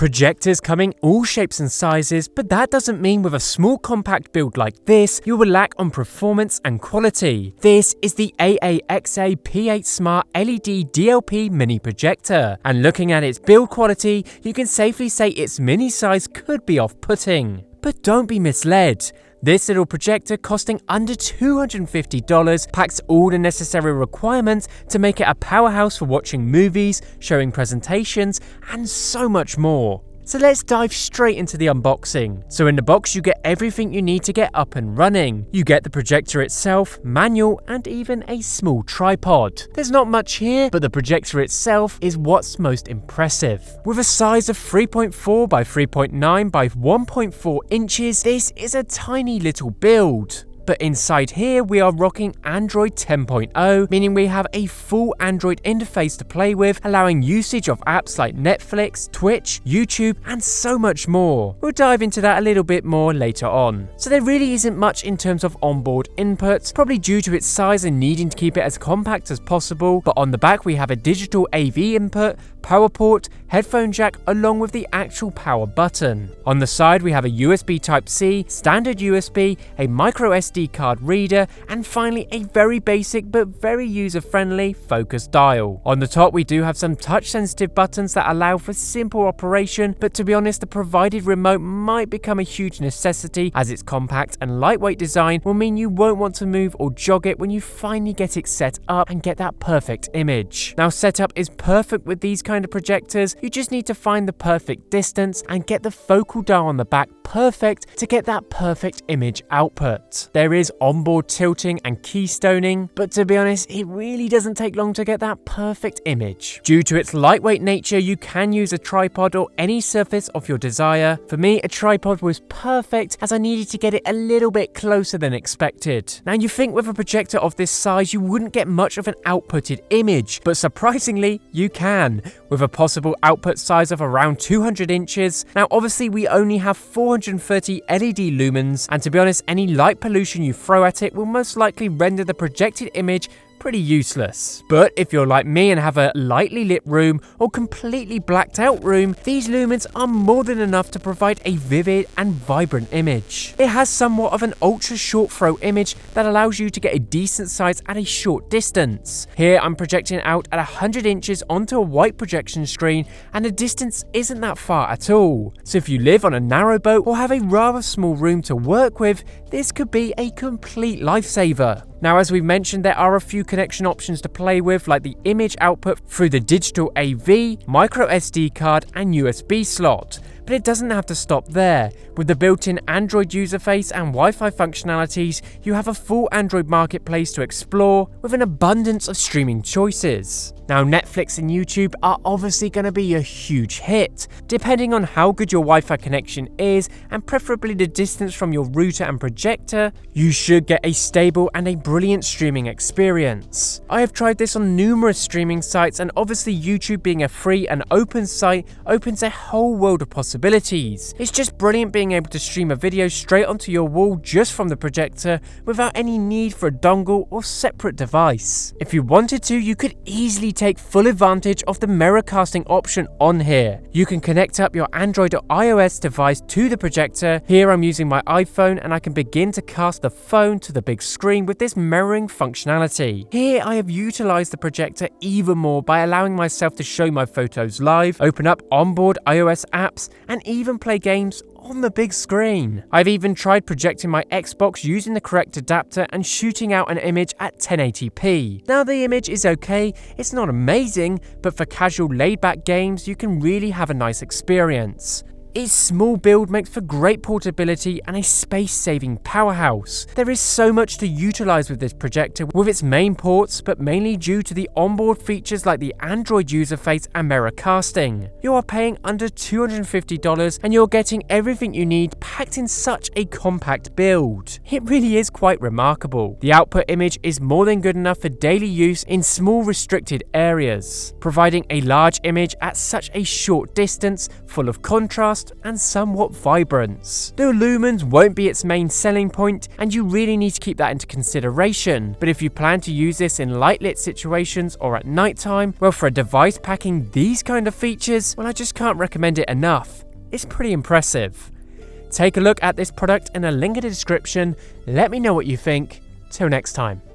Projectors come in all shapes and sizes, but that doesn't mean with a small compact build like this, you will lack on performance and quality. This is the AAXA P8 Smart LED DLP mini projector, and looking at its build quality, you can safely say its mini size could be off-putting. But don't be misled. This little projector costing under $250 packs all the necessary requirements to make it a powerhouse for watching movies, showing presentations, and so much more. So let's dive straight into the unboxing. So in the box you get everything you need to get up and running. You get the projector itself, manual, and even a small tripod. There's not much here, but the projector itself is what's most impressive. With a size of 3.4 by 3.9 by 1.4 inches, this is a tiny little build. But inside here we are rocking Android 10.0, meaning we have a full Android interface to play with, allowing usage of apps like Netflix, Twitch, YouTube, and so much more. We'll dive into that a little bit more later on. So there really isn't much in terms of onboard inputs, probably due to its size and needing to keep it as compact as possible, but on the back we have a digital AV input, power port, headphone jack, along with the actual power button. On the side we have a USB Type-C, standard USB, a micro SD card reader, and finally a very basic but very user-friendly focus dial. On the top we do have some touch-sensitive buttons that allow for simple operation, but to be honest the provided remote might become a huge necessity as its compact and lightweight design will mean you won't want to move or jog it when you finally get it set up and get that perfect image. Now setup is perfect with these kind of projectors, you just need to find the perfect distance and get the focal dial on the back perfect to get that perfect image output. There is onboard tilting and keystoning, but to be honest, it really doesn't take long to get that perfect image. Due to its lightweight nature, you can use a tripod or any surface of your desire. For me, a tripod was perfect as I needed to get it a little bit closer than expected. Now you think with a projector of this size, you wouldn't get much of an outputted image, but surprisingly, you can, with a possible output size of around 200 inches. Now obviously we only have 430 LED lumens, and to be honest, any light pollution you throw at it will most likely render the projected image pretty useless. But if you're like me and have a lightly lit room or completely blacked out room, these lumens are more than enough to provide a vivid and vibrant image. It has somewhat of an ultra short throw image that allows you to get a decent size at a short distance. Here I'm projecting out at 100 inches onto a white projection screen, and the distance isn't that far at all. So if you live on a narrow boat or have a rather small room to work with, this could be a complete lifesaver. Now, as we've mentioned, there are a few connection options to play with, like the image output through the digital AV, micro SD card, and USB slot. But it doesn't have to stop there. With the built-in Android user face and Wi-Fi functionalities, you have a full Android marketplace to explore with an abundance of streaming choices. Now, Netflix and YouTube are obviously going to be a huge hit. Depending on how good your Wi-Fi connection is, and preferably the distance from your router and projector, you should get a stable and a brilliant streaming experience. I have tried this on numerous streaming sites, and obviously YouTube being a free and open site opens a whole world of possibilities. It's just brilliant being able to stream a video straight onto your wall just from the projector without any need for a dongle or separate device. If you wanted to, you could easily take full advantage of the mirror casting option on here. You can connect up your Android or iOS device to the projector. Here I'm using my iPhone and I can begin to cast the phone to the big screen with this mirroring functionality. Here I have utilized the projector even more by allowing myself to show my photos live, open up onboard iOS apps, and even play games on the big screen. I've even tried projecting my Xbox using the correct adapter and shooting out an image at 1080p. Now the image is okay, it's not amazing, but for casual laid-back games you can really have a nice experience. Its small build makes for great portability and a space-saving powerhouse. There is so much to utilize with this projector with its main ports, but mainly due to the onboard features like the Android user face and mirror casting. You are paying under $250 and you're getting everything you need packed in such a compact build. It really is quite remarkable. The output image is more than good enough for daily use in small restricted areas, providing a large image at such a short distance, full of contrast contrast and somewhat vibrance. The lumens won't be its main selling point, and you really need to keep that into consideration, but if you plan to use this in light lit situations or at nighttime, well, for a device packing these kind of features, well, I just can't recommend it enough. It's pretty impressive. Take a look at this product in a link in the description. Let me know what you think. Till next time.